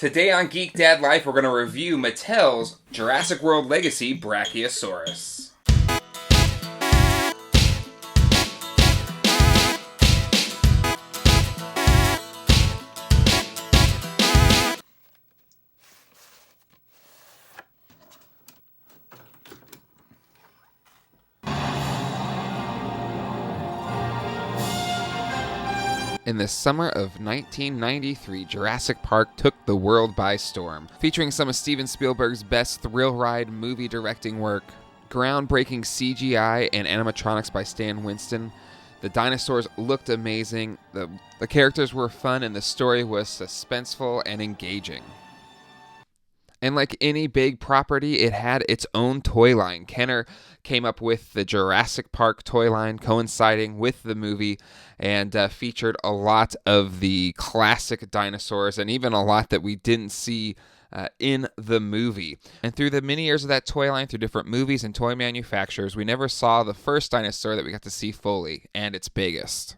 Today on Geek Dad Life, we're going to review Mattel's Jurassic World Legacy Brachiosaurus. In the summer of 1993, Jurassic Park took the world by storm, featuring some of Steven Spielberg's best thrill ride movie directing work, groundbreaking CGI and animatronics by Stan Winston. The dinosaurs looked amazing, the characters were fun, and the story was suspenseful and engaging. And like any big property, it had its own toy line. Kenner came up with the Jurassic Park toy line coinciding with the movie and featured a lot of the classic dinosaurs and even a lot that we didn't see in the movie. And through the many years of that toy line, through different movies and toy manufacturers, we never saw the first dinosaur that we got to see fully and its biggest.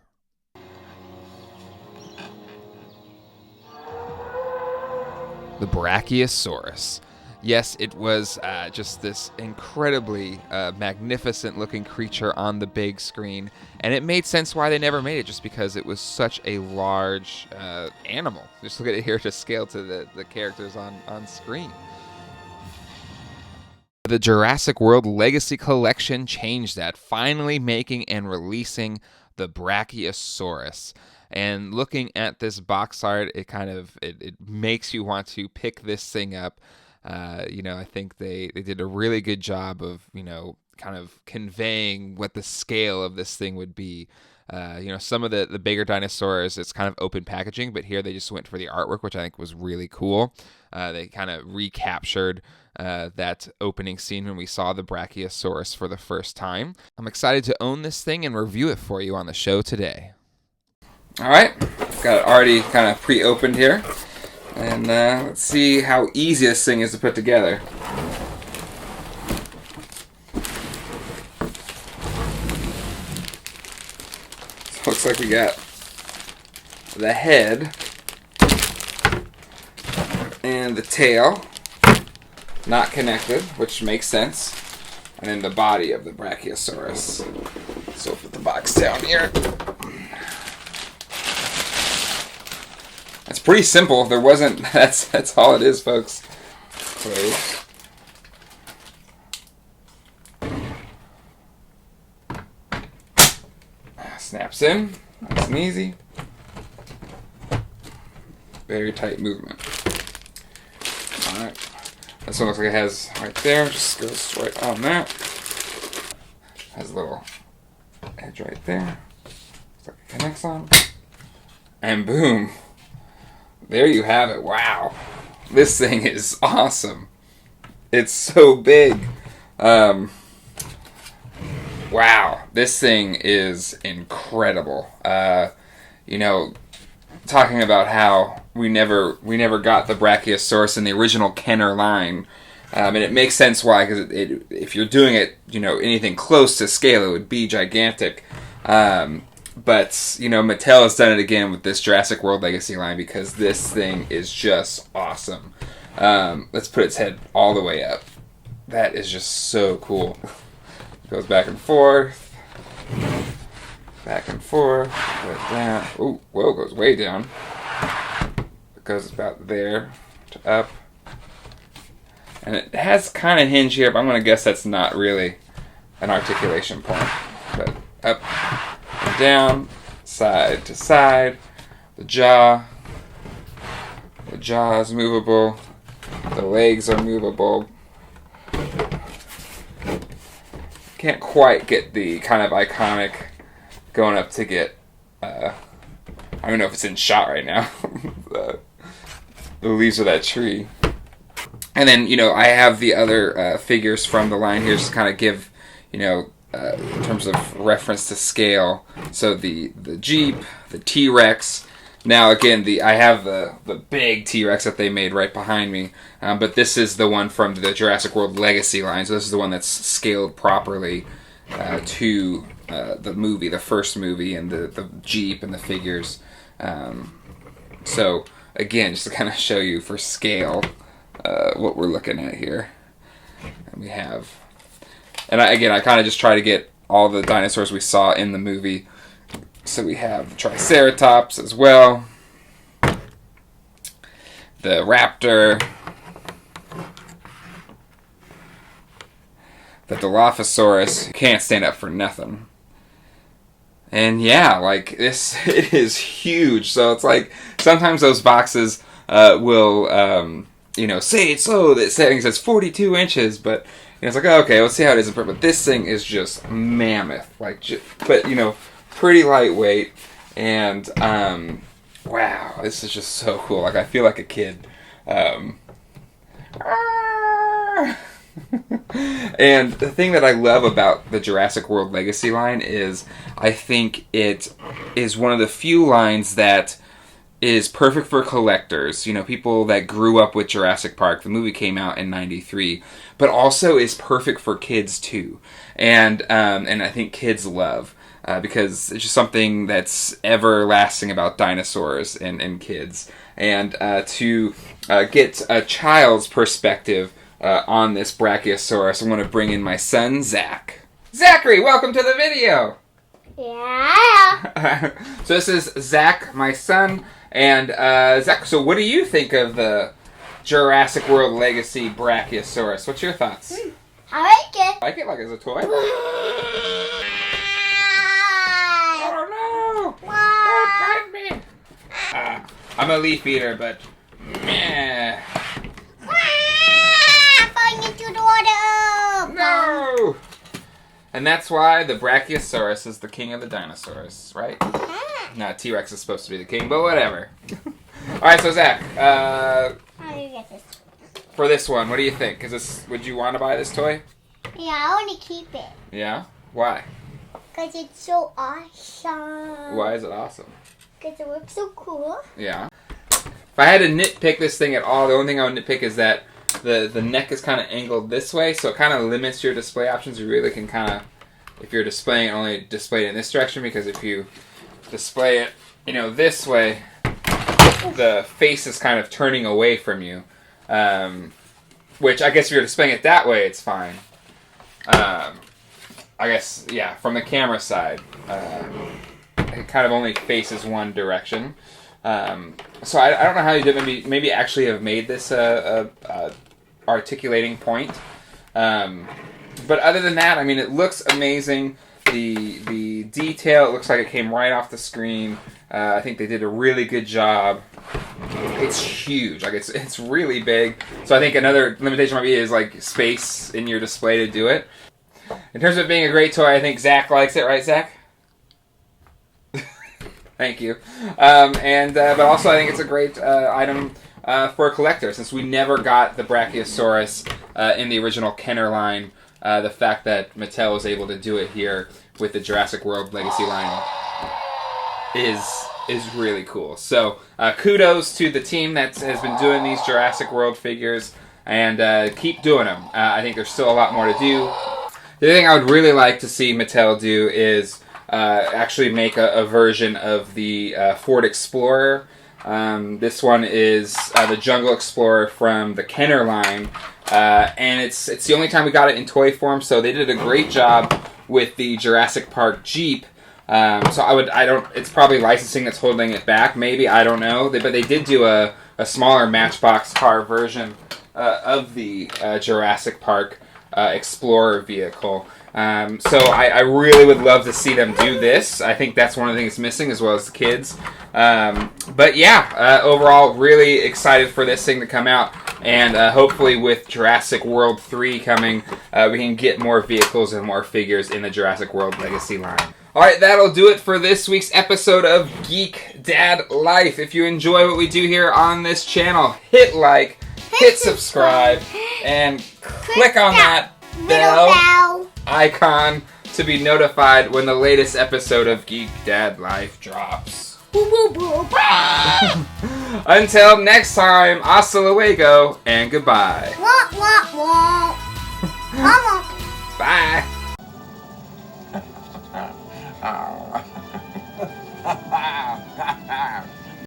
The Brachiosaurus. Yes, it was just this incredibly magnificent looking creature on the big screen, and it made sense why they never made it, just because it was such a large animal. Just look at it here to scale to the characters on screen. The Jurassic World Legacy Collection changed that, finally making and releasing the Brachiosaurus. And looking at this box art, it makes you want to pick this thing up. I think they did a really good job of, kind of conveying what the scale of this thing would be. Some of the bigger dinosaurs, it's kind of open packaging, but here they just went for the artwork, which I think was really cool. They kind of recaptured that opening scene when we saw the Brachiosaurus for the first time. I'm excited to own this thing and review it for you on the show today. Alright, got it already kind of pre-opened here. And let's see how easy this thing is to put together. So looks like we got the head and the tail not connected, which makes sense. And then the body of the Brachiosaurus. So put the box down here. It's pretty simple. There wasn't. That's all it is, folks. Close. Snaps in. Nice and easy. Very tight movement. All right. This one looks like it has right there. Just goes right on that. Has a little edge right there. Looks like it connects on. And boom. There you have it. Wow. This thing is awesome. It's so big. Wow. This thing is incredible. Talking about how we never got the Brachiosaurus in the original Kenner line. And it makes sense why, because if you're doing it, anything close to scale, it would be gigantic. But, Mattel has done it again with this Jurassic World Legacy line because this thing is just awesome. Let's put its head all the way up. That is just so cool. It goes back and forth. Back and forth. Right down. Ooh, whoa, goes way down. It goes about there to up. And it has kind of hinge here, but I'm going to guess that's not really an articulation point. But up. Down, side to side, the jaw is movable, the legs are movable. Can't quite get the kind of iconic going up to get, I don't know if it's in shot right now, the leaves of that tree. And then, I have the other figures from the line here just to kind of give, in terms of reference to scale. So the Jeep, the T-Rex. Now again, I have the big T-Rex that they made right behind me, but this is the one from the Jurassic World Legacy line. So this is the one that's scaled properly to the movie, the first movie, and the Jeep and the figures. So again, just to kind of show you for scale what we're looking at here. And we have, and I kind of just try to get all the dinosaurs we saw in the movie. So we have the Triceratops as well, the Raptor, the Dilophosaurus, who can't stand up for nothing. And yeah, like this, it is huge. So it's like sometimes those boxes will, say it's slow. That setting says 42 inches, but it's like, oh, okay, let's see how it is. But this thing is just mammoth, but pretty lightweight. And wow, this is just so cool. Like I feel like a kid. And the thing that I love about the Jurassic World Legacy line is I think it is one of the few lines that is perfect for collectors, people that grew up with Jurassic Park. The movie came out in '93, but also is perfect for kids too. And I think kids love because it's just something that's everlasting about dinosaurs and kids. And to get a child's perspective on this Brachiosaurus, I'm going to bring in my son, Zach. Zachary, welcome to the video! Yeah! So this is Zach, my son, and Zach, so what do you think of the Jurassic World Legacy Brachiosaurus? What's your thoughts? I like it. Like it? Like it's a toy? Oh no! Don't bite me! I'm a leaf eater, but meh. No! And that's why the Brachiosaurus is the king of the dinosaurs, right? No, T-Rex is supposed to be the king, but whatever. Alright, so Zach, How do you get this? for this one, what do you think? Would you want to buy this toy? Yeah, I want to keep it. Yeah? Why? Because it's so awesome. Why is it awesome? Because it looks so cool. Yeah. If I had to nitpick this thing at all, the only thing I would nitpick is that the neck is kind of angled this way, so it kind of limits your display options. You really can kind of, if you're displaying, only display it in this direction, because if you display it, this way, the face is kind of turning away from you. Which I guess if you're displaying it that way, it's fine. I guess, yeah, from the camera side, it kind of only faces one direction. So I don't know how you did. Maybe actually have made this a articulating point. But other than that, I mean, it looks amazing. The detail, it looks like it came right off the screen. I think they did a really good job. It's huge. Like it's really big. So I think another limitation might be is like space in your display to do it. In terms of it being a great toy, I think Zach likes it, right, Zach? Thank you. But also I think it's a great item for a collector, since we never got the Brachiosaurus in the original Kenner line. The fact that Mattel was able to do it here with the Jurassic World Legacy line is really cool. So kudos to the team that has been doing these Jurassic World figures, and keep doing them. I think there's still a lot more to do. The other thing I would really like to see Mattel do is actually make a version of the Ford Explorer. This one is the Jungle Explorer from the Kenner line, and it's the only time we got it in toy form. So they did a great job with the Jurassic Park Jeep. It's probably licensing that's holding it back. Maybe, I don't know. But they did do a smaller Matchbox car version of the Jurassic Park Explorer vehicle. So I really would love to see them do this. I think that's one of the things missing, as well as the kids. But yeah, overall, really excited for this thing to come out. And hopefully with Jurassic World 3 coming, we can get more vehicles and more figures in the Jurassic World Legacy line. Alright, that'll do it for this week's episode of Geek Dad Life. If you enjoy what we do here on this channel, hit like, hit subscribe, and click on that bell icon to be notified when the latest episode of Geek Dad Life drops. Until next time, hasta luego, and goodbye. Bye. Bye.